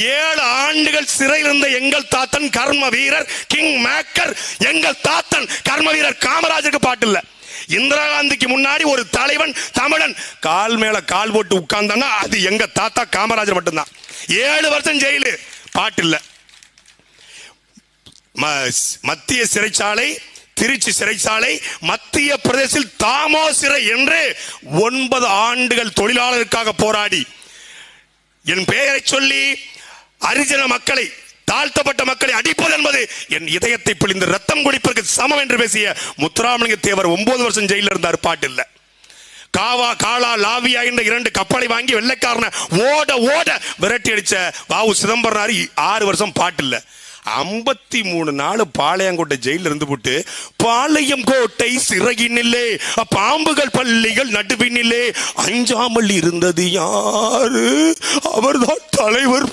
7 ஆண்டுகள் சிறையில் இருந்த எங்கள் தாத்தன் கர்ம வீரர் கிங் மேக்கர், எங்கள் தாத்தன் கர்ம வீரர் காமராஜருக்கு பாட்டு இல்ல. இந்திரா காந்திக்கு முன்னாடி ஒரு தலைவன் தமிழன் கால் மேல கால் போட்டு உட்கார்ந்தாங்க, அது எங்க தாத்தா காமராஜர் மட்டும்தான். 7 வருஷம் ஜெயிலு, பாட்டு இல்ல. மத்திய சிறைச்சாலை, திருச்சி சிறைச்சாலை, மத்திய பிரதேசத்தில் தாமோ சிறை என்று 9 ஆண்டுகள் தொழிலாளருக்காக போராடி என் பெயரை சொல்லி அரிஜன மக்களை, தாழ்த்தப்பட்ட மக்களை அடிப்பது என்பது என் இதயத்தை பிழிந்து ரத்தம் குடிப்பதற்கு சமம் என்று பேசிய முத்துராமலிங்க தேவர் 9 வருஷம் ஜெயிலில் இருந்தார், பாட்டு இல்ல. காவா காலா லாவியா என்ற 2 கப்பலை வாங்கி வெள்ளைக்காரனை ஓட ஓட விரட்டி அடிச்ச வாவு சிதம்பரம் 6 வருஷம் பாட்டு இல்ல. 53 நாள் பாளையங்கோட்டை ஜெயில இருந்து போட்டு பாளையம் கோட்டை சிறையினில்லே பாம்புகள் பள்ளிகள் நடுவினிலே அஞ்சாமல் இருந்தது யாரு? அவர்தான் தலைவர்.